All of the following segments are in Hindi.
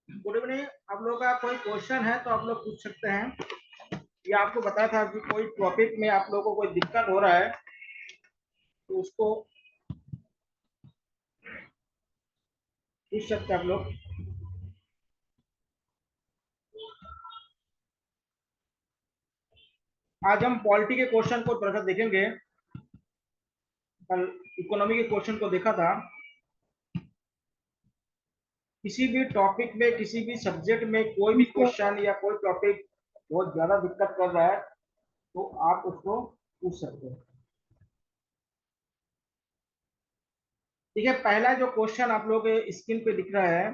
Good evening. आप लोगों का कोई क्वेश्चन है तो आप लोग पूछ सकते हैं। या आपको बताया था कि कोई टॉपिक में आप लोगों को कोई दिक्कत हो रहा है तो उसको पूछ सकते हैं आप लोग। आज हम पॉलिटी के क्वेश्चन को थोड़ा सा देखेंगे। कल इकोनॉमी के क्वेश्चन को देखा था। किसी भी टॉपिक में किसी भी सब्जेक्ट में कोई भी क्वेश्चन या कोई टॉपिक बहुत ज्यादा दिक्कत कर रहा है तो आप उसको पूछ सकते हैं। ठीक है, पहला जो क्वेश्चन आप लोग स्क्रीन पे दिख रहा है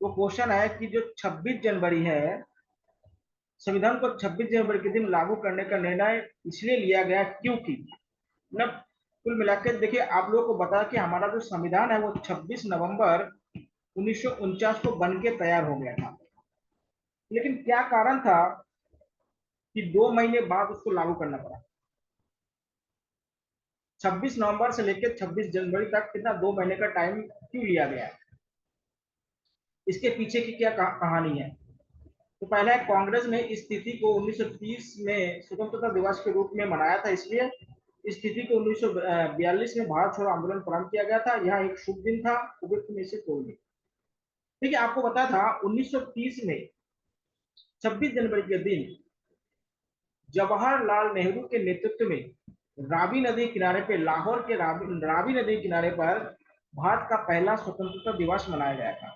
वो क्वेश्चन है कि जो 26 जनवरी है, संविधान को 26 जनवरी के दिन लागू करने का निर्णय इसलिए लिया गया क्योंकि मतलब कुल मिलाकर देखिए आप लोगों को बता कि हमारा जो संविधान है वो 26 नवंबर 1949 को बन के तैयार हो गया था। लेकिन क्या कारण था कि 2 महीने बाद उसको लागू करना पड़ा। 26 नवंबर से लेकर 26 जनवरी तक कितना 2 महीने का टाइम क्यों लिया गया, इसके पीछे की क्या कहानी है। तो पहले कांग्रेस ने इस तिथि को 1930 में स्वतंत्रता दिवस के रूप में मनाया था, इसलिए इस तिथि को 1942 में भारत छोड़ो आंदोलन प्रारंभ किया गया था। यह एक शुभ दिन था, उपयुक्त में से कोई नहीं। ठीक है, आपको बताया था 1930 में 26 जनवरी के दिन जवाहरलाल नेहरू के नेतृत्व में रावी नदी किनारे पे लाहौर के रावी नदी किनारे पर भारत का पहला स्वतंत्रता दिवस मनाया गया था।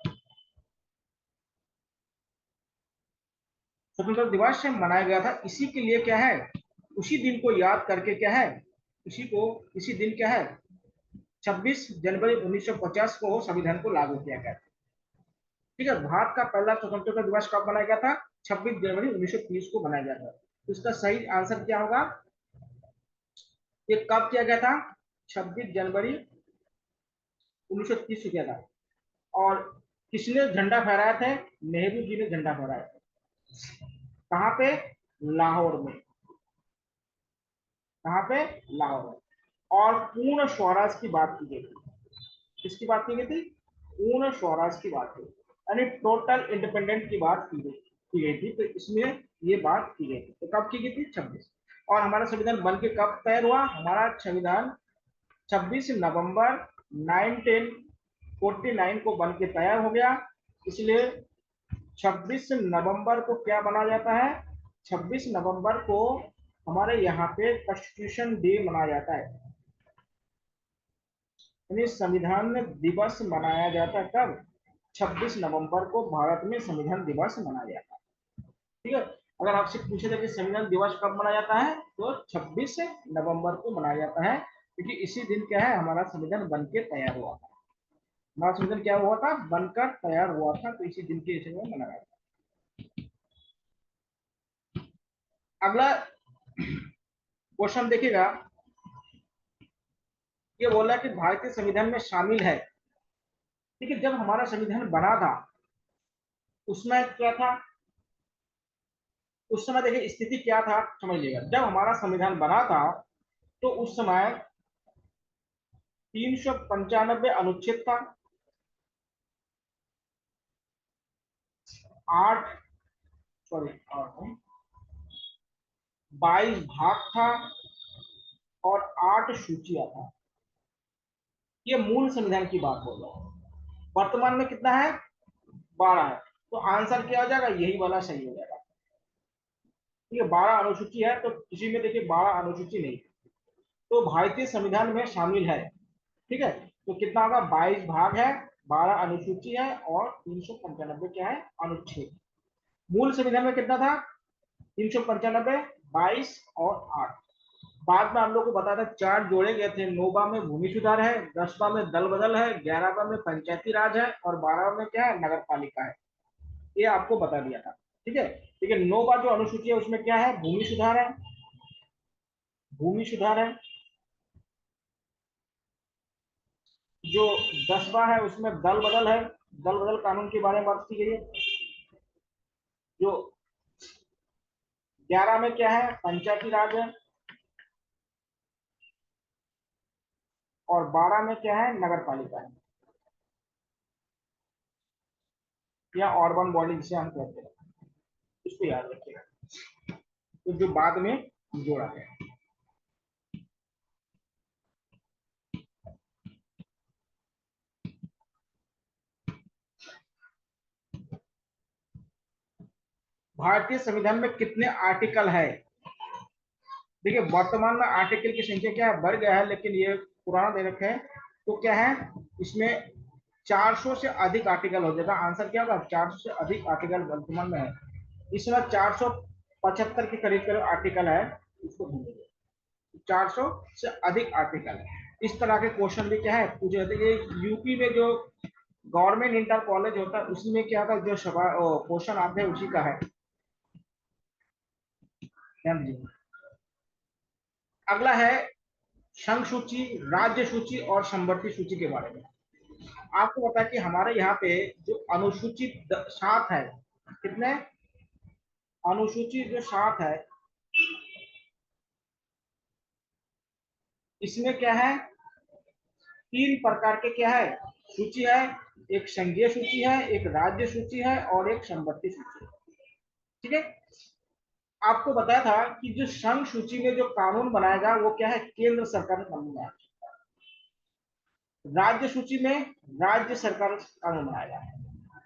स्वतंत्रता दिवस से मनाया गया था, इसी के लिए क्या है, उसी दिन को याद करके क्या है, इसी दिन क्या है 26 जनवरी 1950 को संविधान को लागू किया गया था। ठीक है, भारत का पहला स्वतंत्रता दिवस कब मनाया गया था, 26 जनवरी 1930 को मनाया गया था। तो इसका सही आंसर क्या होगा, ये कब किया गया था, 26 जनवरी 1930 को किया था। और किसने झंडा फहराया थे, नेहरू जी ने झंडा फहराया था। कहां पे, लाहौर में। कहां पे, लाहौर में। और पूर्ण स्वराज की बात की गई थी। किसकी बात की गई थी, पूर्ण स्वराज की बात की, यानी टोटल इंडिपेंडेंट की बात की गई थी। तो इसमें ये बात की गई थी। तो कब की गई थी, 26। और हमारा संविधान बन के कब तैयार हुआ, हमारा संविधान 26 नवंबर 1949 को बन के तैयार हो गया। इसलिए 26 नवंबर को क्या मनाया जाता है, 26 नवंबर को हमारे यहाँ पे कॉन्स्टिट्यूशन डे मनाया जाता है, यानी संविधान दिवस मनाया जाता है। कब, 26 नवंबर को भारत में संविधान दिवस मनाया जाता है। ठीक है, अगर आपसे पूछे था कि संविधान दिवस कब मनाया जाता है तो 26 नवंबर को मनाया जाता है, क्योंकि इसी दिन क्या है हमारा संविधान बन के तैयार हुआ था। हमारा संविधान क्या हुआ था, बनकर तैयार हुआ था, तो इसी दिन के इसे मनाया गया। अगला क्वेश्चन देखिएगा, ये बोला कि भारतीय संविधान में शामिल है। देखिए जब हमारा संविधान बना था उसमें क्या था, उस समय देखिए स्थिति क्या था समझ लीजिएगा। जब हमारा संविधान बना था तो उस समय 395 अनुच्छेद था, 8 सॉरी 22 भाग था और 8 सूचियां था। ये मूल संविधान की बात बोल रहा हूँ। वर्तमान में कितना है, 12 है। तो आंसर क्या हो जाएगा, यही वाला सही हो जाएगा। ठीक है, 12 अनुसूची है, तो किसी में देखिए 12 अनुसूची नहीं, तो भारतीय संविधान में शामिल है। ठीक है, तो कितना होगा, 22 भाग है, 12 अनुसूची है और 395 क्या है, अनुच्छेद। मूल संविधान में कितना था, 395, 22 और 8। बाद में हम लोग को बताया था 4 जोड़े गए थे, 9वां में भूमि सुधार है, 10वां में दल बदल है, 11वां में पंचायती राज है और 12वां में क्या है, नगर पालिका है। ये आपको बता दिया था। ठीक है, लेकिन 9वां जो अनुसूची है उसमें क्या है, भूमि सुधार है, भूमि सुधार है। जो 10वां है उसमें दल बदल है, दल बदल कानून के बारे में बात की गई है। जो 11 में क्या है, पंचायती राज है और 12 में क्या है, नगर पालिका है या अर्बन बॉडी जिसे हम कहते हैं, इसको याद रखिएगा, तो जो बाद में जोड़ा गया। भारतीय संविधान में कितने आर्टिकल है। देखिए वर्तमान में आर्टिकल की संख्या क्या है, बढ़ गया है, लेकिन ये पुराना दे रखे हैं, तो क्या है इसमें 400 से अधिक आर्टिकल हो जाएगा। आंसर क्या होगा, 400 से अधिक आर्टिकल वर्तमान में है। इस समय 475 के करीब करीब आर्टिकल है, इसको ढूंढिए। 400 से अधिक आर्टिकल है। इस तरह के क्वेश्चन भी क्या है पूछे जाते हैं। यूपी में जो गवर्नमेंट इंटर कॉलेज होता है उसी में क्या था, जो क्वेश्चन आते हैं उसी का है, ध्यान दीजिए। अगला है संघ सूची, राज्य सूची और संवर्ती सूची के बारे में। आपको पता है कि हमारे यहाँ पे जो अनुसूचित 7 है, कितने अनुसूचित जो 7 है, इसमें क्या है, 3 प्रकार के क्या है, सूची है। एक संघीय सूची है, एक राज्य सूची है और एक संवर्ती सूची है। ठीक है, आपको बताया था कि जो संघ सूची में जो कानून बनाएगा वो क्या है, केंद्र सरकार का कानून बनाएगा। राज्य सूची में राज्य सरकार कानून बनाएगा।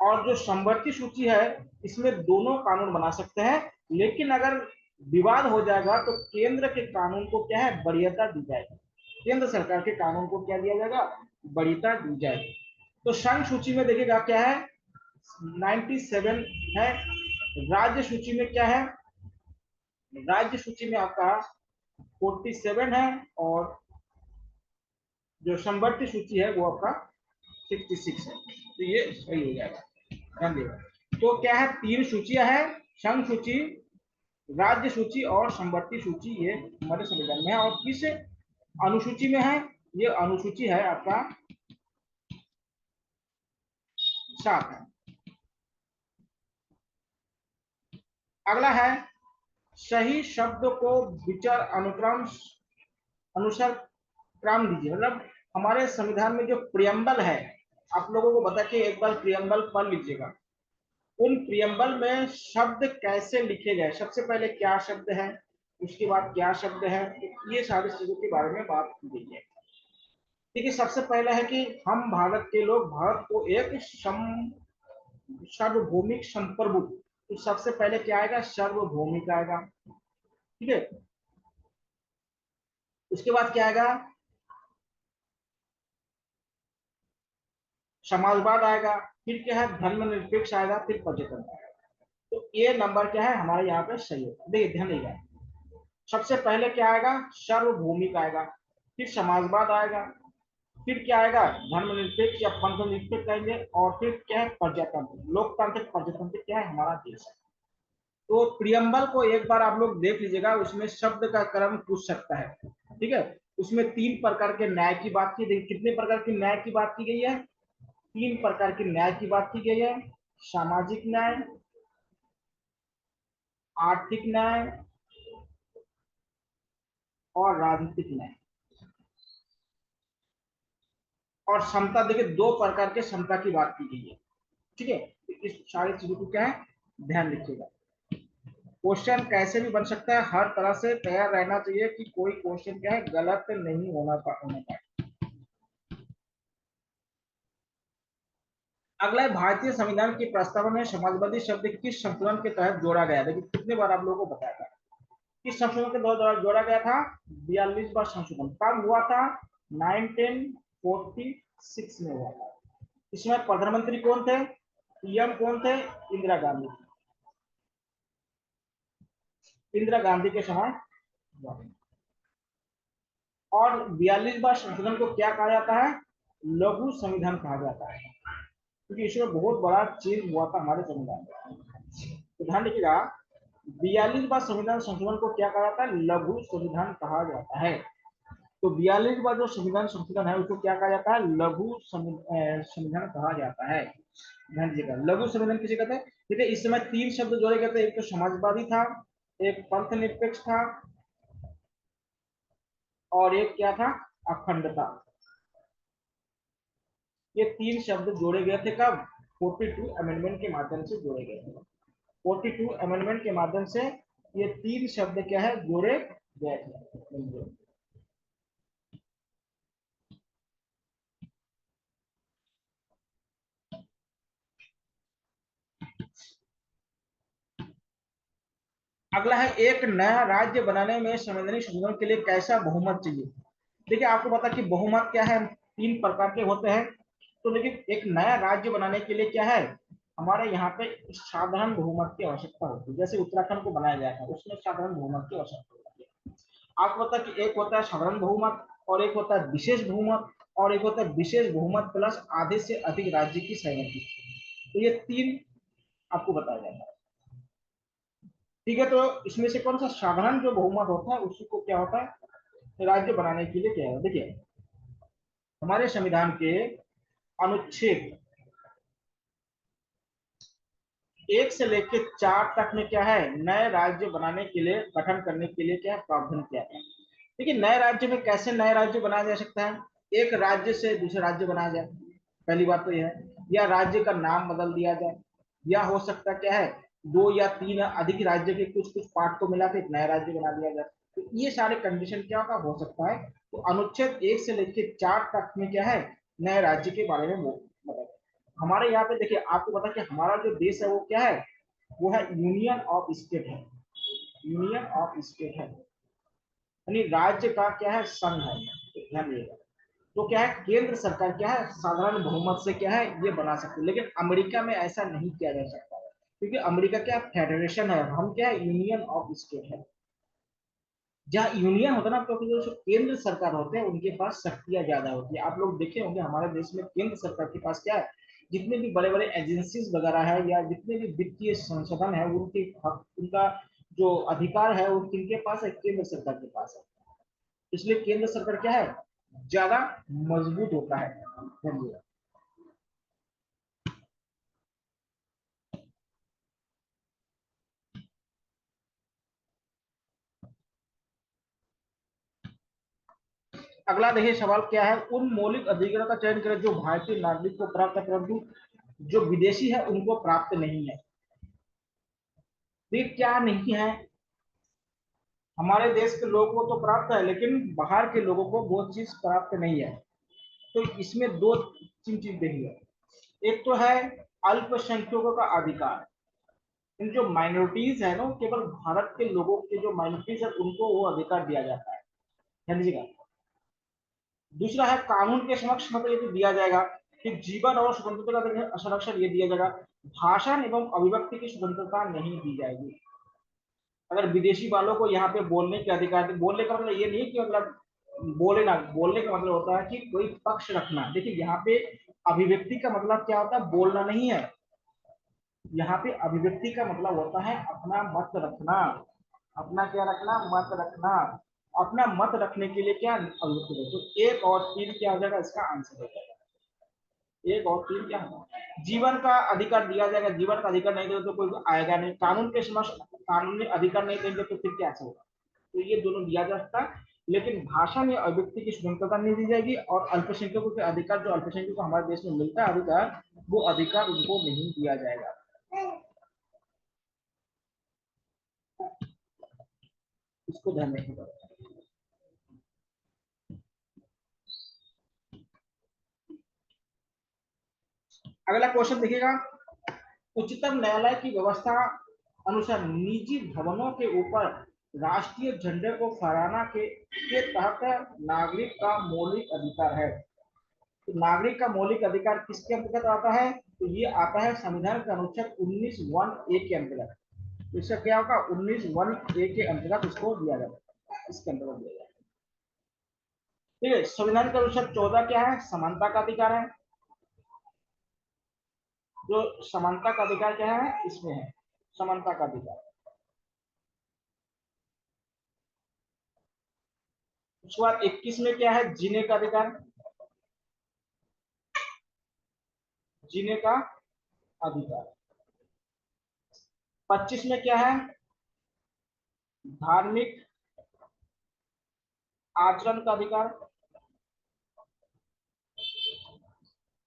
और जो संवर्ती सूची है इसमें दोनों कानून बना सकते हैं, लेकिन अगर विवाद हो जाएगा तो केंद्र के कानून को क्या है, वरीयता दी जाएगी। केंद्र सरकार के कानून को क्या दिया जाएगा, वरीयता दी जाएगी। तो संघ सूची में देखिएगा क्या है, 97 है। राज्य सूची में क्या है, राज्य सूची में आपका 47 है और जो संवर्ती सूची है वो आपका 66 है। तो ये सही हो जाएगा, ध्यान देगा। तो क्या है, 3 सूचियां हैं, संघ सूची, राज्य सूची और संवर्ती सूची, ये हमारे संविधान में है। और किस अनुसूची में है, ये अनुसूची है आपका 7 है। अगला है सही शब्द को विचार अनुक्रम अनुसार क्रम दीजिए। मतलब हमारे संविधान में जो प्रियम्बल है, आप लोगों को बता के एक बार प्रियम्बल पढ़ लीजिएगा। उन प्रियम्बल में शब्द कैसे लिखे गए, सबसे पहले क्या शब्द है, उसके बाद क्या शब्द है, ये सारी चीजों के बारे में बात की गई है। देखिए सबसे पहले है कि हम भारत के लोग भारत को एक सार्वभौमिक संप्रभु, तो सबसे पहले क्या आएगा, सार्वभौमिक आएगा। ठीक है, उसके बाद क्या आएगा, समाजवाद आएगा, फिर क्या है, धर्मनिरपेक्ष आएगा, फिर पर्यटन आएगा। तो ये नंबर क्या है हमारे यहाँ पे सही होगा। देखिए ध्यान देगा, सबसे पहले क्या आएगा, सार्वभौमिक आएगा, फिर समाजवाद आएगा, फिर क्या आएगा, धर्मनिरपेक्ष या पंथनिरपेक्ष आएंगे, और फिर क्या है, प्रजातंत्र, लोकतांत्रिक प्रजातंत्र क्या है, हमारा देश है। तो प्रियम्बल को एक बार आप लोग देख लीजिएगा, उसमें शब्द का क्रम पूछ सकता है, ठीक है। उसमें 3 प्रकार के न्याय की बात की गई, कितने प्रकार की न्याय की बात की गई है, 3 प्रकार की न्याय की बात की गई है, सामाजिक न्याय, आर्थिक न्याय और राजनीतिक न्याय। और समता, देखिए 2 प्रकार के समता की बात की गई है, ठीक है। इस सारी चीजों को क्या है, ध्यान रखिएगा। क्वेश्चन कैसे भी बन सकता है, हर तरह से तैयार रहना चाहिए कि कोई क्वेश्चन क्या है, गलत नहीं होना पाए। अगला है, भारतीय संविधान की प्रस्तावना में समाजवादी शब्द किस संशोधन के तहत जोड़ा गया, देखिए कितने बार आप लोगों को बताया था, किस संशोधन के द्वारा जोड़ा गया था, 42वां संशोधन। कब हुआ था, 1946 में हुआ था। इसमें प्रधानमंत्री कौन थे, पीएम कौन थे, इंदिरा गांधी, इंदिरा गांधी के समय। और 42वां संशोधन को क्या कहा जाता है, लघु संविधान कहा जाता है, क्योंकि इसमें बहुत बड़ा चेंज हुआ था हमारे संविधान में। तो ध्यान रखिएगा, 42वां संविधान संशोधन को क्या कहा जाता है, लघु संविधान कहा जाता है। तो 42वां जो संविधान संशोधन है उसको क्या कहा जाता है, लघु संविधान कहा जाता है। ध्यान दीजिएगा, लघु संविधान किसे कहते हैं। देखिए इस समय 3 शब्द जोड़े गए थे, एक तो समाजवादी था, एक पंथ निरपेक्ष था, और एक क्या था, अखंडता। ये 3 शब्द जोड़े गए थे कब, 42 अमेंडमेंट के माध्यम से जोड़े गए थे। 42 अमेंडमेंट के माध्यम से ये 3 शब्द क्या है, जोड़े गए थे। अगला है, एक नया राज्य बनाने में संवैधानिक संशोधन के लिए कैसा बहुमत चाहिए। देखिए आपको पता कि बहुमत क्या है, 3 प्रकार के होते हैं। तो देखिए एक नया राज्य बनाने के लिए क्या है, हमारे यहाँ पे साधारण बहुमत की आवश्यकता होती है। जैसे उत्तराखंड को बनाया गया था, उसमें साधारण बहुमत की आवश्यकता होती है। आपको पता कि एक होता है साधारण बहुमत, और एक होता है विशेष बहुमत, और एक होता है विशेष बहुमत प्लस आधे से अधिक राज्य की सहमति। तो ये 3 आपको बताया जाता है, ठीक है। तो इसमें से कौन सा साधारण जो बहुमत होता है उसी को क्या होता है, राज्य बनाने के लिए क्या है। देखिए हमारे संविधान के अनुच्छेद 1 से लेकर 4 तक में क्या है, नए राज्य बनाने के लिए, गठन करने के लिए क्या है, प्रावधान किया गया। देखिए नए राज्य में कैसे नए राज्य बनाया जा सकता है, एक राज्य से दूसरे राज्य बनाया जाए, पहली बात तो यह है, या राज्य का नाम बदल दिया जाए, या हो सकता क्या है, 2 या 3 अधिक राज्य के कुछ कुछ पार्ट को मिला के एक नया राज्य बना दिया जाए। तो ये सारे कंडीशन क्या का हो सकता है। तो अनुच्छेद 1 से लेकर 4 तक में क्या है, नए राज्य के बारे में वो बताया। हमारे यहाँ पे देखिए आपको पता कि हमारा जो देश है वो क्या है, वो है यूनियन ऑफ स्टेट है, यूनियन ऑफ स्टेट है, यानी राज्य का क्या है, संघ है। ध्यान दिएगा, तो क्या है, केंद्र सरकार क्या है, साधारण बहुमत से क्या है, ये बना सकते हैं। लेकिन अमेरिका में ऐसा नहीं किया जा सकता है, क्योंकि अमेरिका क्या फेडरेशन है, हम क्या है, यूनियन ऑफ स्टेट है। जहाँ यूनियन होता है ना, तो जो केंद्र सरकार होते हैं उनके पास शक्तियां ज्यादा होती है। आप लोग देखे होंगे हमारे देश में केंद्र सरकार के पास क्या है, जितने भी बड़े बड़े एजेंसीज वगैरह है या जितने भी वित्तीय संसाधन है, उनके उनका जो अधिकार है वो किनके पास है, केंद्र सरकार के पास है। इसलिए केंद्र सरकार क्या है, ज्यादा मजबूत होता है। अगला देखिए सवाल क्या है, उन मौलिक अधिकारों का चयन करें जो भारतीय नागरिक को प्राप्त है परंतु जो विदेशी है उनको प्राप्त नहीं है। देखिए क्या नहीं है, हमारे देश के लोगों को तो प्राप्त है लेकिन बाहर के लोगों को वो चीज प्राप्त नहीं है। तो इसमें 2 3 चीज देखिए, एक तो है अल्पसंख्यकों का अधिकार। इन जो माइनॉरिटीज है ना, केवल भारत के लोगों के जो माइनॉरिटीज है उनको वो अधिकार दिया जाता है, समझिएगा। दूसरा है कानून के समक्ष मतलब ये तो दिया जाएगा कि जीवन और स्वतंत्रता का संरक्षण ये दिया जाएगा, भाषण एवं अभिव्यक्ति की स्वतंत्रता नहीं दी जाएगी। अगर विदेशी वालों को यहाँ पे बोलने के अधिकार, बोलने का मतलब ये नहीं कि मतलब बोले ना, बोलने का मतलब होता है कि कोई पक्ष रखना। देखिए यहाँ पे अभिव्यक्ति का मतलब क्या होता है, बोलना नहीं है। यहाँ पे अभिव्यक्ति का मतलब होता है अपना मत रखना। अपना क्या रखना, मत रखना। अपना मत रखने के लिए क्या अभिव्यक्ति, तो एक और तीन क्या हो जाएगा, इसका आंसर हो जाएगा। एक और तीन क्या है, जीवन का अधिकार दिया जाएगा। जीवन का अधिकार नहीं देगा तो कोई आएगा नहीं। कानून के समक्ष कानूनी अधिकार नहीं देंगे तो फिर क्या होगा। तो ये दोनों दिया जा सकता है, लेकिन भाषा में अभिव्यक्ति की स्वतंत्रता नहीं दी जाएगी। और अल्पसंख्यकों के अधिकार, जो अल्पसंख्यकों को हमारे देश में मिलता है अधिकार, वो अधिकार उनको नहीं दिया जाएगा। इसको ध्यान रखिएगा। अगला क्वेश्चन देखिएगा, उच्चतम न्यायालय की व्यवस्था अनुसार निजी भवनों के ऊपर राष्ट्रीय झंडे को फहराना के तहत नागरिक का मौलिक अधिकार है। तो नागरिक का मौलिक अधिकार किसके अंतर्गत आता है, तो ये आता है संविधान के अनुच्छेद 19(1)(a) के अंतर्गत। तो इसका क्या होगा, 19(1)(a) के अंतर्गत इसको दिया जाता है, इसके अंतर्गत दिया जाता है। ठीक है, संविधान का अनुच्छेद 14 क्या है, समानता का अधिकार है। जो समानता का अधिकार क्या है, इसमें है समानता का अधिकार। उसके बाद 21 में क्या है, जीने का अधिकार, जीने का अधिकार। 25 में क्या है, धार्मिक आचरण का अधिकार,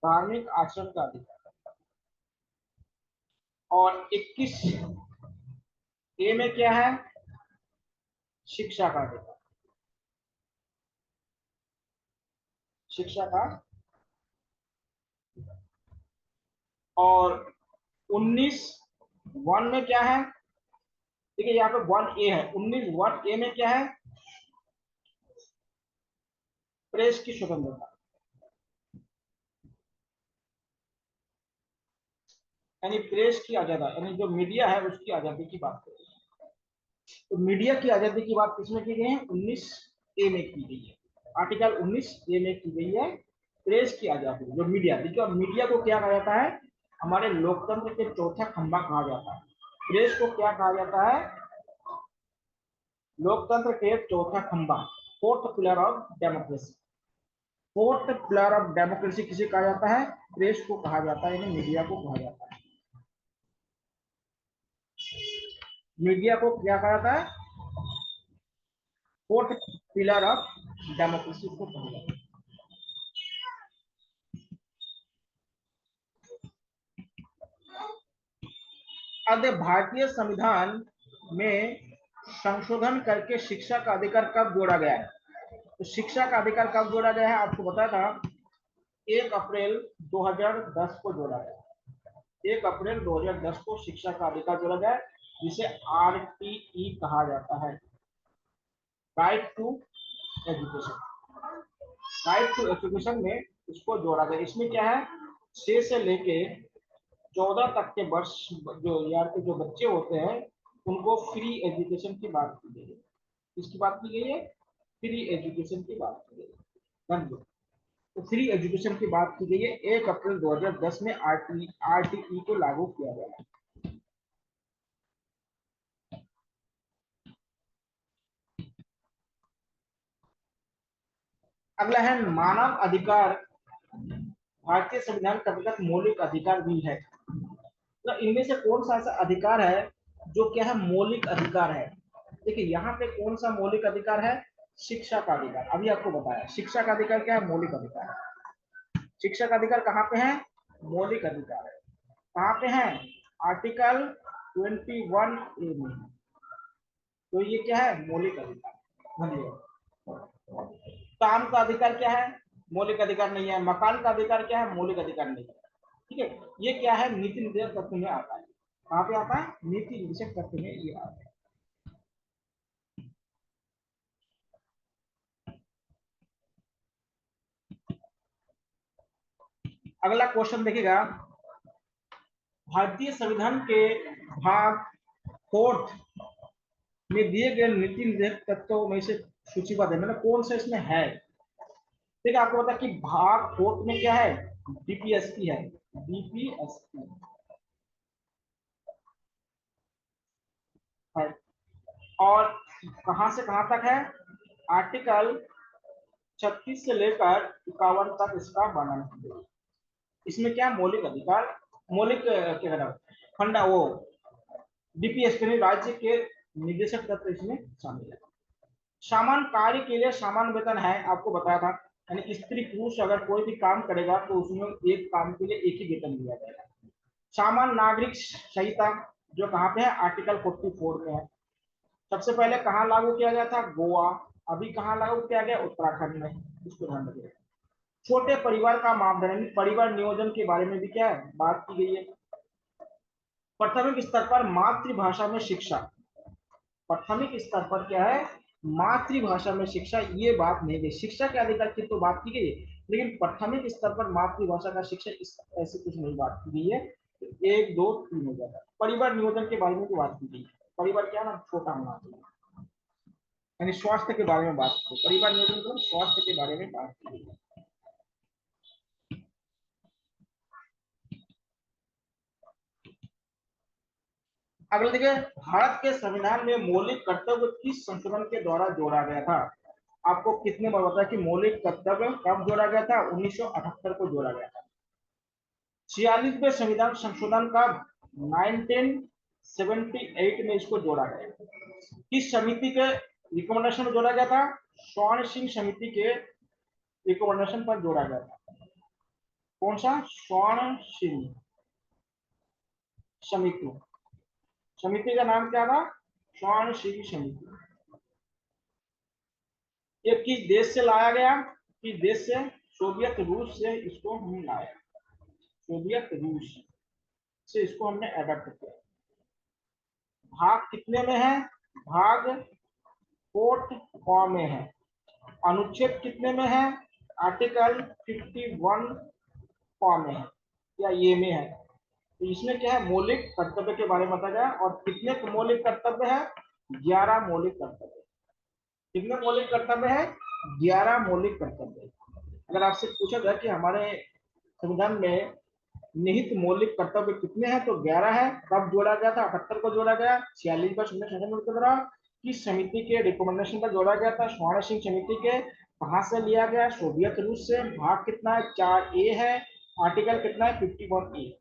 धार्मिक आचरण का अधिकार। और 21 ए में क्या है, शिक्षा का अधिकार, शिक्षा का। और 19(1) में क्या है, देखिए यहाँ पे 1(a) है, 19(1)(a) में क्या है, प्रेस की स्वतंत्रता, यानी प्रेस की आजादी, यानी जो मीडिया है उसकी आजादी की बात करें। तो मीडिया की आजादी की बात किसमें की गई है, 19(a) में की गई है। आर्टिकल 19(a) में की गई है प्रेस की आजादी, जो मीडिया। देखिए, और मीडिया को क्या कहा जाता है, हमारे लोकतंत्र के चौथा खंभा कहा जाता है। प्रेस को क्या कहा जाता है, लोकतंत्र के चौथा खंभा, fourth pillar of democracy. Fourth pillar of democracy किसे कहा जाता है, प्रेस को कहा जाता है, यानी मीडिया को कहा जाता है। मीडिया को क्या कहा जाता है, फोर्थ पिलर ऑफ डेमोक्रेसी को कहा जाता है। अब भारतीय संविधान में संशोधन करके शिक्षा का अधिकार कब जोड़ा गया है, तो शिक्षा का अधिकार कब जोड़ा गया है, आपको बताया था 1 अप्रैल 2010 को जोड़ा गया। 1 अप्रैल 2010 को शिक्षा का अधिकार जोड़ा गया, जिसे RTE कहा जाता है, right to education. Right to education में इसको जोड़ा गया। इसमें क्या है, 6 से लेके 14 तक के वर्ष जो यार के जो बच्चे होते हैं, उनको फ्री एजुकेशन की बात की गई है। किसकी बात की गई है, फ्री एजुकेशन की बात की गई है। तो फ्री एजुकेशन की बात की गई है, 1 अप्रैल 2010 में RTE को लागू किया गया। अगला है मानव अधिकार। भारतीय संविधान के अंतर्गत मौलिक अधिकार भी है। तो इनमें से कौन सा ऐसा अधिकार है जो क्या है, मौलिक अधिकार है। देखिए यहाँ पे कौन सा मौलिक अधिकार है, शिक्षा का अधिकार। अभी आपको बताया शिक्षा का अधिकार क्या है, मौलिक अधिकार है। शिक्षा का अधिकार कहाँ पे है, मौलिक अधिकार है। कहाँ पे है, आर्टिकल 21(a) में। तो ये क्या है, मौलिक अधिकार। धन्यवाद। काम का अधिकार क्या है, मौलिक अधिकार नहीं है। मकान का अधिकार क्या है, मौलिक अधिकार नहीं है। ठीक है, ये क्या है, नीति निर्देशक तत्व में आता है। कहाँ पे आता है, नीति निर्देशक तत्व में ये आता है। अगला क्वेश्चन देखिएगा, भारतीय संविधान के भाग 4 में दिए गए नीति निर्देशक तत्वों में से सूचीबद्ध है, मतलब कौन सा इसमें है। ठीक है, आपको पता है कि भाग फोर्थ में क्या है, डीपीएसपी है, डीपीएसपी है। और कहां से कहां तक है, आर्टिकल 36 से लेकर 51 तक इसका वर्णन है। इसमें क्या मौलिक अधिकार, मौलिक क्या कहना फंडा, वो डीपीएसपी राज्य के निदेशक तत्व इसमें शामिल है। सामान्य कार्य के लिए सामान्य वेतन है, आपको बताया था, यानी कि स्त्री पुरुष अगर कोई भी काम करेगा तो उसमें एक काम के लिए एक ही वेतन दिया जाएगा। सामान्य नागरिक संहिता जो कहाँ पे है, आर्टिकल 44 में है। सबसे पहले कहाँ लागू किया गया था, गोवा। अभी कहाँ लागू किया गया, उत्तराखंड में, इसको ध्यान रखिएगा। छोटे परिवार का मापदंड, परिवार नियोजन के बारे में भी क्या है, बात की गई है। प्राथमिक स्तर पर मातृभाषा में शिक्षा, प्राथमिक स्तर पर क्या है, मातृभाषा में शिक्षा, ये बात नहीं गई। शिक्षा के अधिकार की तो बात की गई है, लेकिन प्राथमिक स्तर पर मातृभाषा का शिक्षा ऐसी कुछ नहीं बात की गई है। एक दो तीन हो जाता है। परिवार नियोजन के बारे में भी बात की गई है। परिवार क्या ना छोटा होना चाहिए, यानी स्वास्थ्य के बारे में बात की, परिवार नियोजन को स्वास्थ्य के बारे में बात की गई है। अगला देखिए, भारत के संविधान में मौलिक कर्तव्य किस संशोधन के द्वारा जोड़ा गया था। आपको कितने बार बताया कि मौलिक कर्तव्य कब जोड़ा गया था, 1978 को जोड़ा गया था। 46वें संविधान संशोधन का 1978 में इसको जोड़ा गया। किस समिति के रिकमेंडेशन में जोड़ा गया था, स्वर्ण सिंह समिति के रिकमेंडेशन पर जोड़ा गया था। कौन सा, स्वर्ण सिंह समिति, समिति का नाम क्या था, स्वर्ण सिंह समिति। ये किस देश से लाया गया, किस देश से, सोवियत रूस से इसको हमने लाया, सोवियत रूस से इसको हमने एडप्ट किया। भाग कितने में है, भाग 4 में है। अनुच्छेद कितने में है, आर्टिकल 51 में है, या ये में है। तो इसमें क्या है, मौलिक कर्तव्य के बारे में बताया गया। और कितने मौलिक कर्तव्य है, 11 मौलिक कर्तव्य। कितने मौलिक कर्तव्य है, 11 मौलिक कर्तव्य। अगर आपसे पूछा जाए कि हमारे संविधान में निहित मौलिक कर्तव्य कितने हैं, तो 11 है। कब जोड़ा गया था, 78 को जोड़ा गया। 46 का संशोधन के द्वारा। किस समिति के रिकमेंडेशन पर जोड़ा गया था, स्वर्ण सिंह समिति के। कहां से लिया गया, सोवियत रूस से। भाग कितना है, 4A है। आर्टिकल कितना है, 51A।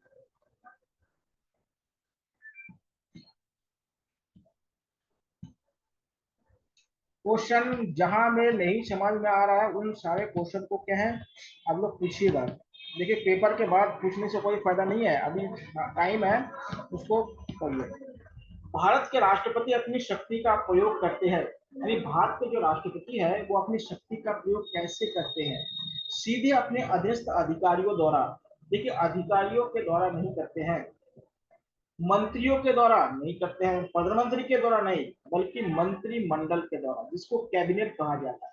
क्वेश्चन जहां में नहीं समझ में आ रहा है उन सारे क्वेश्चन को क्या है, आप लोग पूछिएगा। देखिए पेपर के बाद पूछने से कोई फायदा नहीं है, अभी टाइम है, उसको करिए। भारत के राष्ट्रपति अपनी शक्ति का प्रयोग करते हैं, यानी भारत के जो राष्ट्रपति है वो अपनी शक्ति का प्रयोग कैसे करते हैं, सीधे अपने अधीनस्थ अधिकारियों द्वारा। देखिए अधिकारियों के द्वारा नहीं करते हैं, मंत्रियों के द्वारा नहीं करते हैं, प्रधानमंत्री के द्वारा नहीं, बल्कि मंत्रिमंडल के द्वारा, जिसको कैबिनेट कहा जाता है।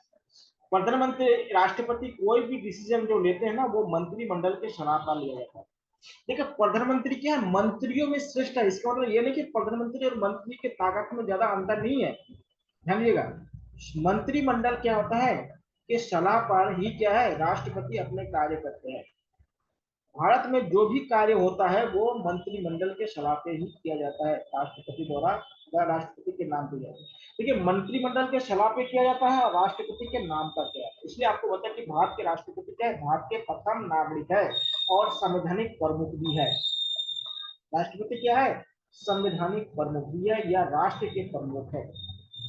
प्रधानमंत्री, राष्ट्रपति कोई भी डिसीजन जो लेते हैं ना, वो मंत्रिमंडल के सलाह पर लिया जाता है। देखिए प्रधानमंत्री क्या है, मंत्रियों में श्रेष्ठ है। इसका मतलब ये नहीं कि प्रधानमंत्री और मंत्री के ताकत में ज्यादा अंतर नहीं है, ध्यान दीजिएगा। मंत्रिमंडल क्या होता है कि सलाह पर ही क्या है, राष्ट्रपति अपने कार्य करते हैं। भारत में जो भी कार्य होता है वो मंत्रिमंडल के सलाह पे ही किया जाता है, राष्ट्रपति द्वारा या राष्ट्रपति के नाम पे जाता है। देखिए मंत्रिमंडल के सलाह पे किया जाता है और राष्ट्रपति के नाम पर किया जाता है। इसलिए आपको बता कि भारत के राष्ट्रपति क्या है, भारत के प्रथम नागरिक है और संवैधानिक प्रमुख भी है। राष्ट्रपति क्या है, संवैधानिक प्रमुख भी है या राष्ट्र के प्रमुख है,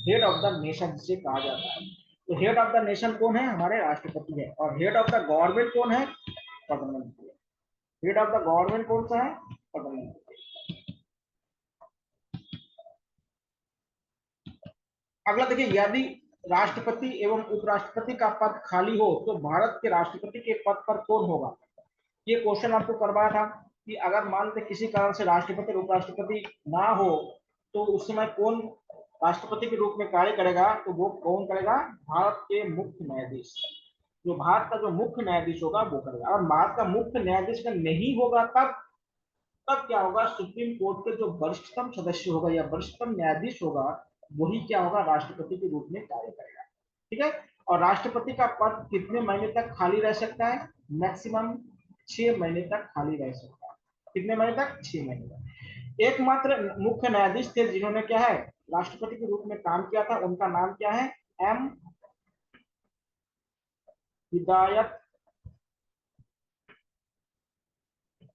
हेड ऑफ द नेशन जिसे कहा जाता है। तो हेड ऑफ द नेशन कौन है, हमारे राष्ट्रपति है। और हेड ऑफ द गवर्नमेंट कौन है, प्रधानमंत्री। हेड ऑफ द गवर्नमेंट कौन सा है, प्रधानमंत्री। अगला देखिए, यदि राष्ट्रपति एवं उपराष्ट्रपति का पद खाली हो तो भारत के राष्ट्रपति के पद पर कौन होगा। ये क्वेश्चन आपको करवाया था कि अगर मान लेते किसी कारण से राष्ट्रपति और उपराष्ट्रपति ना हो तो उस समय कौन राष्ट्रपति के रूप में कार्य करेगा, तो वो कौन करेगा, भारत के मुख्य न्यायाधीश। जो भारत का जो मुख्य न्यायाधीश होगा वो करेगा। और भारत का मुख्य न्यायाधीश का नहीं होगा तब, तब क्या होगा, सुप्रीम कोर्ट के जो वरिष्ठतम सदस्य होगा या वरिष्ठतम न्यायाधीश होगा, वही क्या होगा, राष्ट्रपति के रूप में कार्य करेगा। ठीक है। और राष्ट्रपति का पद कितने महीने तक खाली रह सकता है? मैक्सिमम 6 महीने तक खाली रह सकता है। कितने महीने तक? 6 महीने तक। एकमात्र मुख्य न्यायाधीश थे जिन्होंने क्या है, राष्ट्रपति के रूप में काम किया था, उनका नाम क्या है? एम हिदायत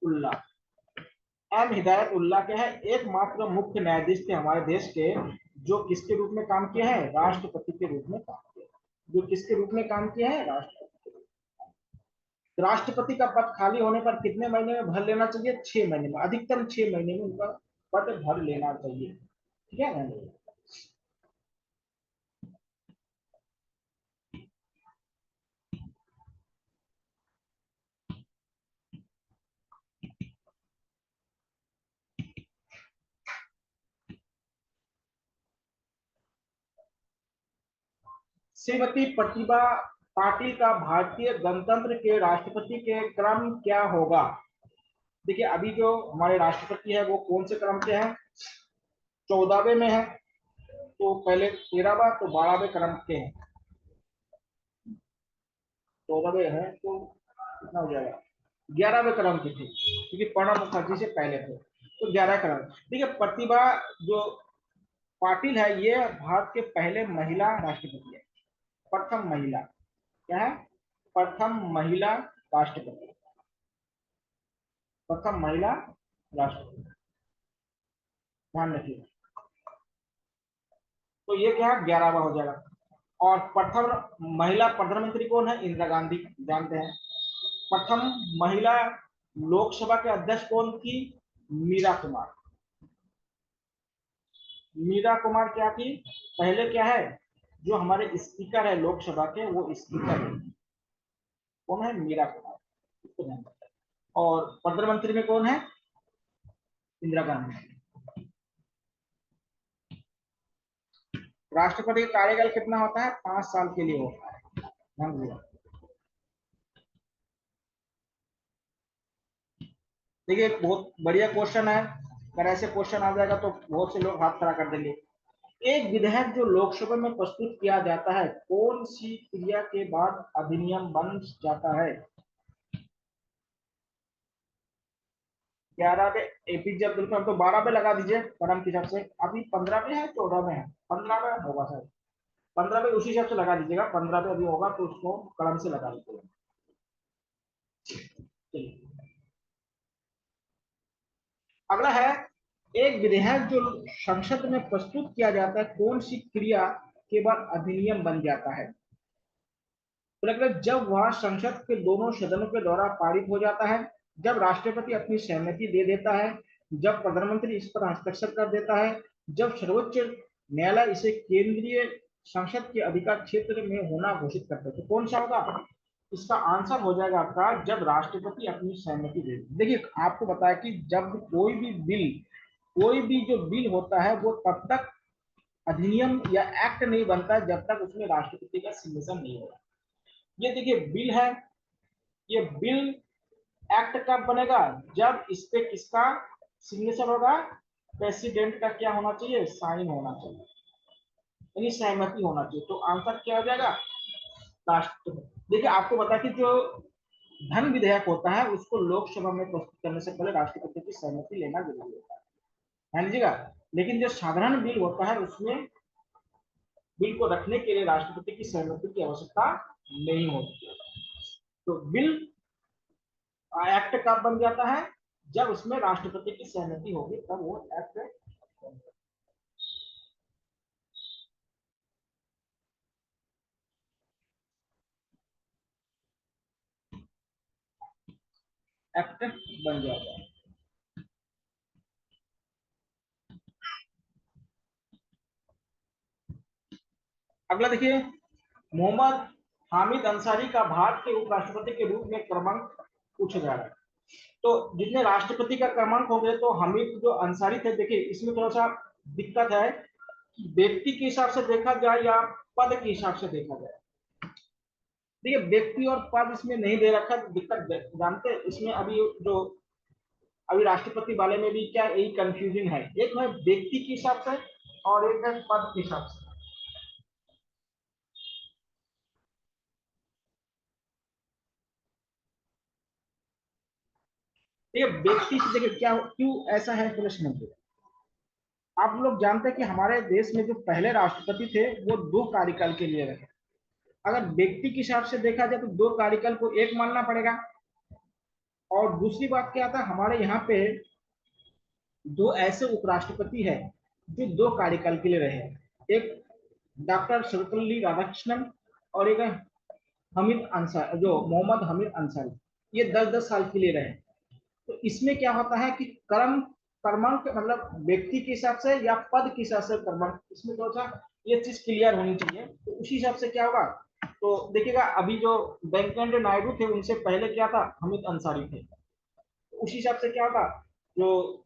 उल्ला। एम हिदायत उल्ला क्या है, एकमात्र मुख्य न्यायाधीश थे हमारे देश के जो किसके रूप में काम किया है? राष्ट्रपति के रूप में काम किया। जो किसके रूप में काम किया है? राष्ट्रपति। राष्ट्रपति का पद खाली होने पर कितने महीने में भर लेना चाहिए? 6 महीने में, अधिकतम 6 महीने में उनका पद भर लेना चाहिए। ठीक है ना? श्रीमती प्रतिभा पाटिल का भारतीय गणतंत्र के राष्ट्रपति के क्रम क्या होगा? देखिए अभी जो हमारे राष्ट्रपति है वो कौन से क्रम के हैं? 14वें में है। तो पहले 13वां, तो 12वें क्रम के हैं। 14वें है तो कितना हो जाएगा? 11वें क्रम के थे, क्योंकि प्रणब मुखर्जी से पहले थे। तो 11 क्रम। ठीक है। प्रतिभा जो पाटिल है ये भारत के पहले महिला राष्ट्रपति है। प्रथम महिला। क्या है? प्रथम महिला राष्ट्रपति। प्रथम महिला राष्ट्रपति, ध्यान रखिए। तो ये क्या है? 11वां हो जाएगा। और प्रथम महिला प्रधानमंत्री कौन है? इंदिरा गांधी, जानते हैं। प्रथम महिला लोकसभा के अध्यक्ष कौन थी? मीरा कुमार। मीरा कुमार क्या थी? पहले क्या है, जो हमारे स्पीकर है लोकसभा के वो स्पीकर है, कौन है? मीरा कुमार। इसको ध्यान रखना। और प्रधानमंत्री में कौन है? इंदिरा गांधी। राष्ट्रपति का कार्यकाल कितना होता है? 5 साल के लिए होता है, ध्यान दीजिए। देखिए बहुत बढ़िया क्वेश्चन है। अगर ऐसे क्वेश्चन आ जाएगा तो बहुत से लोग हाथ खड़ा कर देंगे। एक विधेयक जो लोकसभा में प्रस्तुत किया जाता है कौन सी क्रिया के बाद अधिनियम बन जाता है? 11 पे एपीजे अब्दुल कलाम, तो 12 पे लगा दीजिए क्रम के हिसाब से। अभी 15 पे है, 14 में है? 15 में होगा शायद। 15 पे उसी हिसाब से लगा दीजिएगा। 15 पे अभी होगा तो उसको क्रम से लगा दीजिएगा। चलिए अगला है, एक विधेयक जो संसद में प्रस्तुत किया जाता है कौन सी क्रिया के बाद अधिनियम बन जाता है? तो मतलब जब वह संसद के दोनों सदनों के द्वारा पारित हो जाता है, जब राष्ट्रपति अपनी सहमति दे देता है, जब प्रधानमंत्री इस पर हस्ताक्षर कर देता है, जब सर्वोच्च न्यायालय इसे केंद्रीय संसद के अधिकार क्षेत्र में होना घोषित करता है। तो कौन सा होगा? इसका आंसर हो जाएगा आपका जब राष्ट्रपति अपनी सहमति दे। देखिए आपको बताया कि जब कोई भी जो बिल होता है वो तब तक अधिनियम या एक्ट नहीं बनता जब तक उसमें राष्ट्रपति का सिग्नेचर नहीं होगा। ये देखिए बिल है, ये बिल एक्ट कब बनेगा? जब इस पे किसका सिग्नेचर होगा? प्रेसिडेंट का क्या होना चाहिए? साइन होना चाहिए, यानी सहमति होना चाहिए। तो आंसर क्या हो जाएगा? राष्ट्र। देखिए आपको बता कि जो धन विधेयक होता है उसको लोकसभा में प्रस्तुत करने से पहले राष्ट्रपति की सहमति लेना जरूरी होता है, ध्यान दीजिएगा। लेकिन जो साधारण बिल होता है उसमें बिल को रखने के लिए राष्ट्रपति की सहमति की आवश्यकता नहीं होती है। तो बिल एक्ट कब बन जाता है? जब उसमें राष्ट्रपति की सहमति होगी तब वो एक्ट। एक्ट बन जाता है। अगला देखिए, मोहम्मद हामिद अंसारी का भारत के उपराष्ट्रपति के रूप में क्रमांक पूछा जा रहा है। तो जितने राष्ट्रपति का क्रमांक हो गए तो हामिद जो अंसारी थे, देखिए इसमें थोड़ा सा दिक्कत है कि व्यक्ति के हिसाब से देखा जाए या पद के हिसाब से देखा जाए। देखिए व्यक्ति और पद इसमें नहीं दे रखा, दिक्कत जानते हैं इसमें। अभी राष्ट्रपति वाले में भी क्या यही कंफ्यूजन है, एक है व्यक्ति के हिसाब से और एक है पद के हिसाब से। ये व्यक्ति से देखिए क्या क्यों ऐसा है प्रश्न है। आप लोग जानते हैं कि हमारे देश में जो पहले राष्ट्रपति थे वो 2 कार्यकाल के लिए रहे। अगर व्यक्ति के हिसाब से देखा जाए तो 2 कार्यकाल को एक मानना पड़ेगा। और दूसरी बात क्या था, हमारे यहाँ पे 2 ऐसे उपराष्ट्रपति है जो 2 कार्यकाल के लिए रहे। एक डॉक्टर सर्वपल्ली राधाकृष्णन और एक है हमीद अंसारी, जो मोहम्मद हमीद अंसारी। ये 10-10 साल के लिए रहे। तो इसमें क्या होता है कि कर्मक मतलब व्यक्ति के हिसाब से या पद के हिसाब से कर्मक, इसमें थोड़ा सा ये चीज क्लियर होनी चाहिए। तो उसी हिसाब से क्या होगा, तो देखिएगा अभी जो वेंकैया नायडू थे उनसे पहले क्या था, हमीद अंसारी थे। तो उसी हिसाब से क्या होगा, जो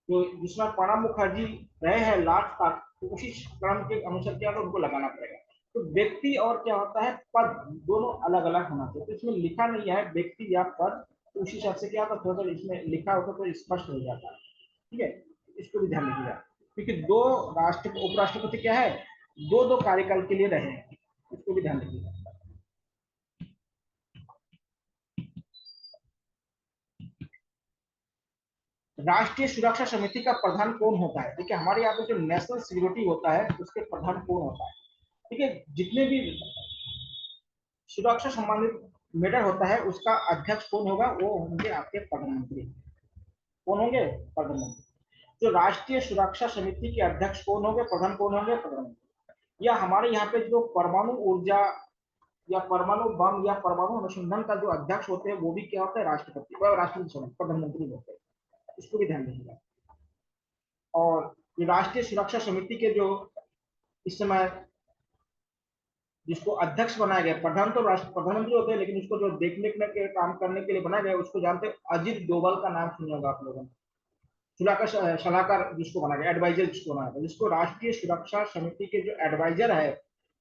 जो जिसमें प्रणब मुखर्जी रहे हैं लास्ट तक, तो उसी क्रम के अनुसार क्या होगा उनको लगाना पड़ेगा। तो व्यक्ति और क्या होता है पद, दोनों अलग अलग होना चाहिए। तो इसमें लिखा नहीं है व्यक्ति या पद, तो उसी हिसाब से क्या होता है थोड़ा सा इसमें लिखा होता तो स्पष्ट हो जाता है। ठीक है, इसको भी ध्यान रखिएगा। क्योंकि 2 उपराष्ट्रपति क्या है, 2-2 कार्यकाल के लिए रहे हैं, इसको भी ध्यान रखिएगा। राष्ट्रीय सुरक्षा समिति का प्रधान कौन होता है? देखिए हमारे यहाँ पे जो नेशनल सिक्योरिटी होता है उसके प्रधान कौन होता है? ठीक है, जितने भी सुरक्षा संबंधित मैटर होता है उसका अध्यक्ष कौन होगा, वो होंगे आपके प्रधानमंत्री। कौन होंगे? प्रधानमंत्री। जो राष्ट्रीय सुरक्षा समिति के अध्यक्ष कौन होंगे, प्रधान कौन होंगे? प्रधानमंत्री। या हमारे यहाँ पे जो परमाणु ऊर्जा या परमाणु बम या परमाणु अनुसंधान का जो अध्यक्ष होते हैं वो भी क्या होता है, राष्ट्रपति व राष्ट्रपति प्रधानमंत्री होते हैं। इसको भी ध्यान रखिएगा। और राष्ट्रीय सुरक्षा समिति के जो इस समय जिसको अध्यक्ष बनाया गया, प्रधान तो राष्ट्र प्रधानमंत्री होते हैं, लेकिन उसको जो देखने के काम करने के लिए बनाया गया उसको जानते हैं, अजीत डोभाल का नाम सुने होगा आप लोगों ने। सुरक्षा सलाहकार जिसको बनाया गया, एडवाइजर जिसको बनाया गया, जिसको राष्ट्रीय सुरक्षा समिति के जो एडवाइजर है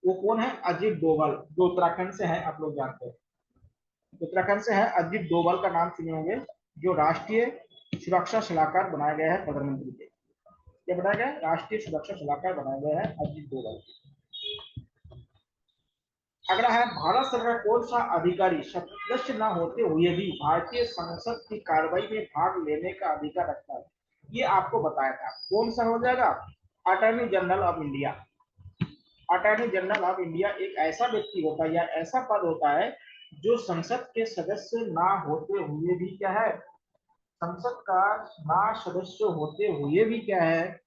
वो कौन है? अजीत डोभाल, जो उत्तराखंड से है, आप लोग जानते हैं उत्तराखंड से है। अजीत डोभाल का नाम सुने होंगे, जो राष्ट्रीय सुरक्षा सलाहकार बनाया गया है प्रधानमंत्री के। क्या बनाया गया? राष्ट्रीय सुरक्षा सलाहकार बनाया गया है अजीत डोभाल। अगला है, भारत सरकार कौन सा अधिकारी सदस्य न होते हुए भी भारतीय संसद की कार्रवाई में भाग लेने का अधिकार रखता है? ये आपको बताया था, कौन सा हो जाएगा? Attorney general of India. Attorney general of India एक ऐसा व्यक्ति होता है या ऐसा पद होता है जो संसद के सदस्य ना होते हुए भी क्या है, संसद का ना सदस्य होते हुए भी क्या है,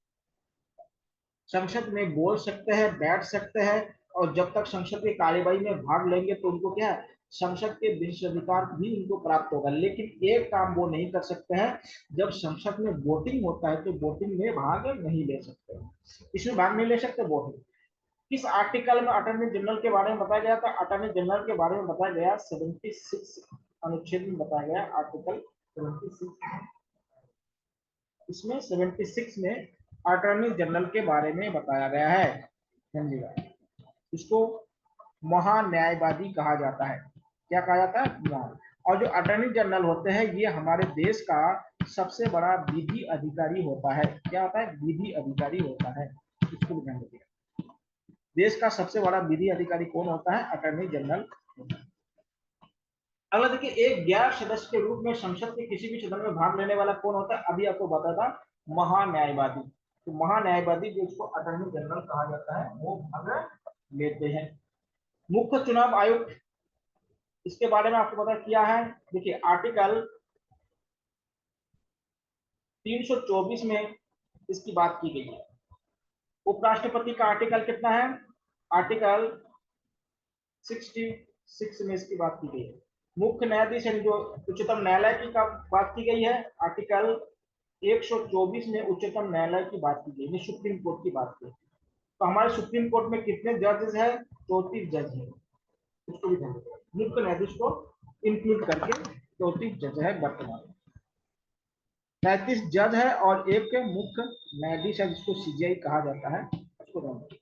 संसद में बोल सकते हैं, बैठ सकते हैं। और जब तक संसद की कार्यवाही में भाग लेंगे तो उनको क्या है, संसद के विशेषाधिकार भी उनको प्राप्त होगा। लेकिन एक काम वो नहीं कर सकते हैं, जब संसद में वोटिंग होता है तो वोटिंग में भाग नहीं ले सकते। इसमें भाग नहीं ले सकते वोटिंग। किस आर्टिकल में अटॉर्नी जनरल के बारे में बताया गया था? अटॉर्नी जनरल के बारे में बताया गया 76 अनुच्छेद में बताया गया, आर्टिकल 76। इसमें 76 में अटॉर्नी जनरल के बारे में बताया गया है। समझिएगा, इसको महान्यायवादी कहा जाता है। क्या कहा जाता है? और जो अटॉर्नी जनरल होते हैं ये हमारे देश का सबसे बड़ा विधि अधिकारी होता है। क्या होता है? विधि अधिकारी होता है। इसको ध्यान रखिएगा, देश का सबसे बड़ा विधि अधिकारी कौन होता है? Attorney general. अगला देखिए, एक गैर सदस्य के रूप में संसद के किसी भी सदन में भाग लेने वाला कौन होता है? अभी आपको बताया था, महान्यायवादी। तो महान्यायवादी जिसको अटॉर्नी जनरल कहा जाता है वो भाग लेते हैं। मुख्य चुनाव आयुक्त, इसके बारे में आपको पता किया है। देखिए आर्टिकल 324 में इसकी बात की गई है। उपराष्ट्रपति का आर्टिकल कितना है? आर्टिकल 66 में इसकी बात की गई है। मुख्य न्यायाधीश जो उच्चतम न्यायालय की का बात की गई है, आर्टिकल 124 में उच्चतम न्यायालय की बात की गई है, सुप्रीम कोर्ट की बात की। तो हमारे सुप्रीम कोर्ट में कितने जजेस है? 34 जज है। उसको भी ध्यान रखिए, मुख्य न्यायाधीश को इंक्लूड करके 34 जज है वर्तमान में। 33 जज है और एक मुख्य न्यायाधीश है जिसको सीजीआई कहा जाता है। उसको ध्यान रखिए।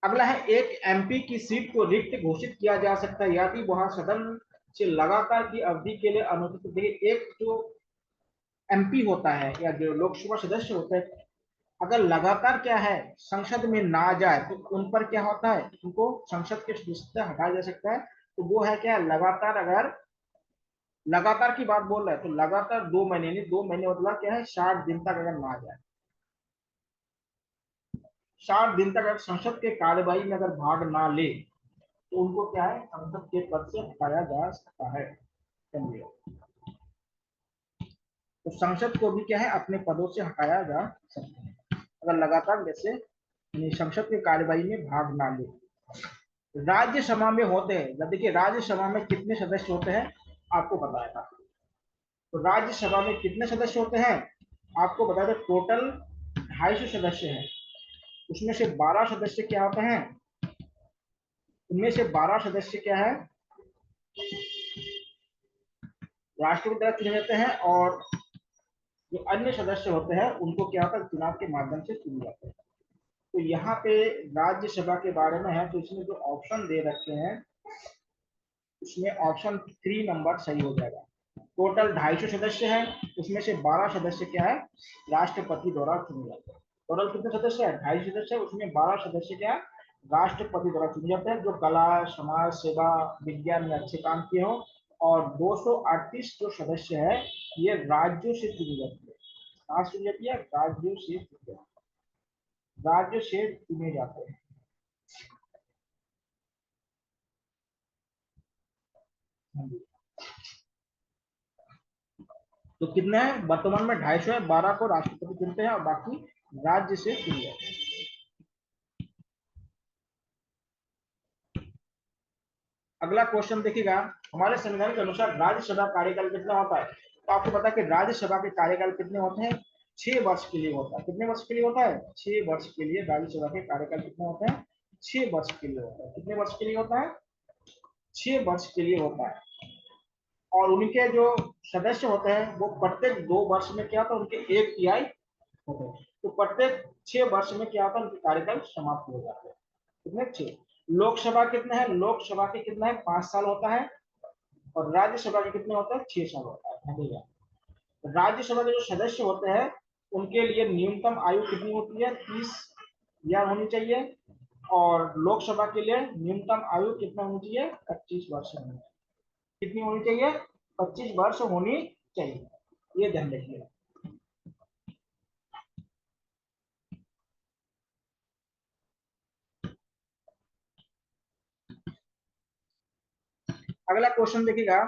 अगला है, एक एमपी की सीट को रिक्त घोषित किया जा सकता है यदि वह सदन से लगातार की अवधि के लिए अनुपस्थित। एक जो एमपी होता है या जो लोकसभा सदस्य होता है अगर लगातार क्या है संसद में ना जाए तो उन पर क्या होता है, उनको संसद के सदस्य से हटाया जा सकता है। तो वो है क्या, लगातार, अगर लगातार की बात बोल रहे हैं तो लगातार 2 महीने, नहीं 2 महीने मतलब क्या है 60 दिन तक अगर ना जाए, 60 दिन तक अगर संसद के कार्यवाही में अगर भाग ना ले तो उनको क्या है संसद के पद से हटाया जा सकता है। समझिए, तो संसद को भी क्या है अपने पदों से हटाया जा सकता है अगर लगातार जैसे संसद की कार्यवाही में भाग ना ले। राज्यसभा में होते हैं, देखिए राज्यसभा में कितने सदस्य होते हैं आपको बताया था। तो राज्यसभा में कितने सदस्य होते हैं आपको बताया था, टोटल 250 सदस्य हैं। उसमें से 12 सदस्य क्या होते हैं, उनमें से 12 सदस्य क्या है राष्ट्रपति द्वारा चुने जाते हैं, और जो अन्य सदस्य होते हैं उनको क्या होता है चुनाव के माध्यम से चुने जाते हैं। तो यहाँ पे राज्यसभा के बारे में है, तो इसमें जो ऑप्शन दे रखे हैं उसमें ऑप्शन 3 नंबर सही हो जाएगा। टोटल 250 सदस्य हैं, उसमें से 12 सदस्य क्या है राष्ट्रपति द्वारा चुने जाते हैं। टोटल कितने सदस्य है 250 सदस्य है, उसमें 12 सदस्य क्या है राष्ट्रपति द्वारा चुने जाते हैं, जो कला समाज सेवा विज्ञान में अच्छे काम किए हो। और 238 जो सदस्य है ये राज्यों से चुनी जाती है। कहाँ से चुनी जाती है, राज्य से चुने जाते हैं। हाँ जी। तो कितने हैं वर्तमान में 250 है, 12 को राष्ट्रपति चुनते हैं और बाकी राज्य से चुने जाते हैं। अगला क्वेश्चन देखिएगा, हमारे संविधान के अनुसार राज्यसभा कार्यकाल कितना होता है। तो आपको पता है कि राज्यसभा के कार्यकाल कितने होते हैं, 6 वर्ष के लिए होता है। कितने वर्ष के लिए होता है, 6 वर्ष के लिए राज्यसभा के कार्यकाल कितने होते हैं, 6 वर्ष के लिए होता है। कितने वर्ष के लिए होता है, 6 वर्ष के लिए होता है। और उनके जो सदस्य होते हैं वो प्रत्येक 2 वर्ष में क्या होता है उनके 1 तिहाई होते हैं। तो प्रत्येक 6 वर्ष में क्या होता है उनके कार्यकाल समाप्त हो जाते हैं। कितने, 6। लोकसभा कितने हैं, लोकसभा के कितना है 5 साल होता है, और राज्यसभा के कितने होते हैं 6 साल होता है। ठीक है। राज्यसभा के जो सदस्य होते हैं उनके लिए न्यूनतम आयु कितनी होती है, 30 या होनी चाहिए, और लोकसभा के लिए न्यूनतम आयु कितना होनी चाहिए, 25 वर्ष होनी चाहिए। कितनी होनी चाहिए, 25 वर्ष होनी चाहिए, ये ध्यान रखिएगा। अगला क्वेश्चन देखिएगा,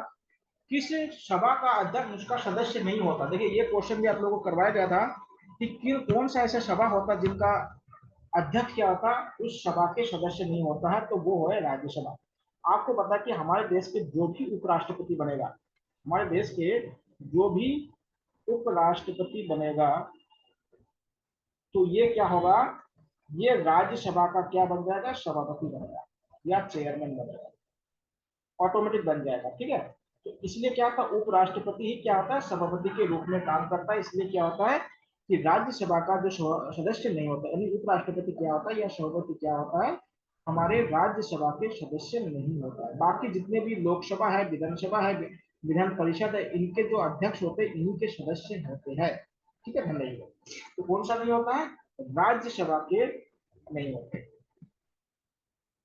किस सभा का अध्यक्ष उसका सदस्य नहीं होता। देखिए ये क्वेश्चन भी आप लोगों को करवाया गया था कि कौन सा ऐसा सभा होता जिनका अध्यक्ष क्या होता उस सभा के सदस्य नहीं होता है, तो वो है राज्यसभा। आपको पता है कि हमारे देश के जो भी उपराष्ट्रपति बनेगा, हमारे देश के जो भी उपराष्ट्रपति बनेगा, तो ये क्या होगा, ये राज्यसभा का क्या बन जाएगा, सभापति बनेगा या चेयरमैन बनेगा, ऑटोमेटिक बन जाएगा। ठीक है। तो इसलिए क्या होता है उपराष्ट्रपति ही क्या होता है सभापति के रूप में काम करता है। इसलिए क्या होता है कि राज्यसभा का जो सदस्य नहीं होता, यानी उपराष्ट्रपति क्या होता है या सभापति क्या होता है हमारे राज्यसभा के सदस्य नहीं होता है। बाकी जितने भी लोकसभा है, विधानसभा है, विधान परिषद है, इनके जो अध्यक्ष होते हैं इन्हीं के सदस्य होते हैं। ठीक है, ध्यान रखिएगा। तो कौन सा नहीं होता है, राज्यसभा के नहीं होते।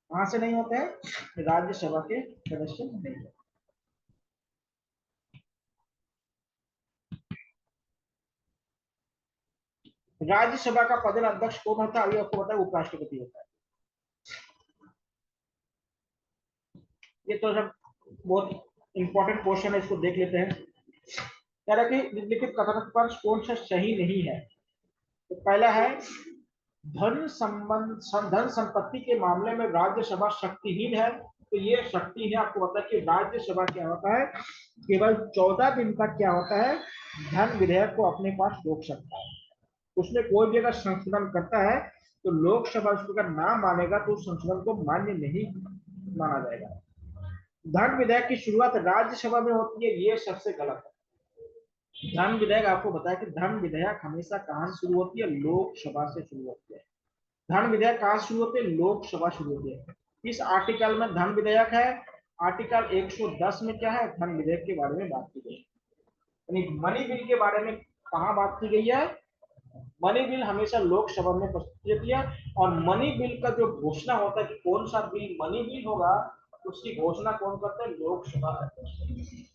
कहां से नहीं होते हैं, राज्यसभा के सदस्य नहीं होते। राज्यसभा का पदेन अध्यक्ष कौन होता है, अभी आपको पता है उपराष्ट्रपति होता है। ये तो सब बहुत इंपॉर्टेंट क्वेश्चन है, इसको देख लेते हैं। कह रहा कि निम्नलिखित कथन पर कौन सा सही नहीं है। तो पहला है धन संपत्ति के मामले में राज्यसभा शक्तिहीन है। तो ये शक्ति है, आपको पता है कि राज्यसभा क्या होता है केवल 14 दिन का क्या होता है धन विधेयक को अपने पास रोक सकता है। उसमें कोई भी अगर संशोधन करता है तो लोकसभा उसको अगर ना मानेगा तो उस संशोधन को मान्य नहीं माना जाएगा। धन विधेयक की शुरुआत राज्यसभा में होती है, ये सबसे गलत है। धन विधेयक आपको बताया कि धन विधेयक हमेशा कहां से शुरू होती है, लोकसभा से शुरू होती है। धन विधेयक कहां से शुरू होती है, लोकसभा शुरू होती है। इस आर्टिकल में धन विधेयक है, आर्टिकल 110 में क्या है धन विधेयक के बारे में बात की गई है। यानी मनी बिल के बारे में कहां बात की गई है, मनी बिल हमेशा लोकसभा में प्रस्तुत होती है, और मनी बिल का जो घोषणा होता है कि कौन सा बिल मनी बिल होगा, उसकी घोषणा कौन करता है? लोकसभा अध्यक्ष।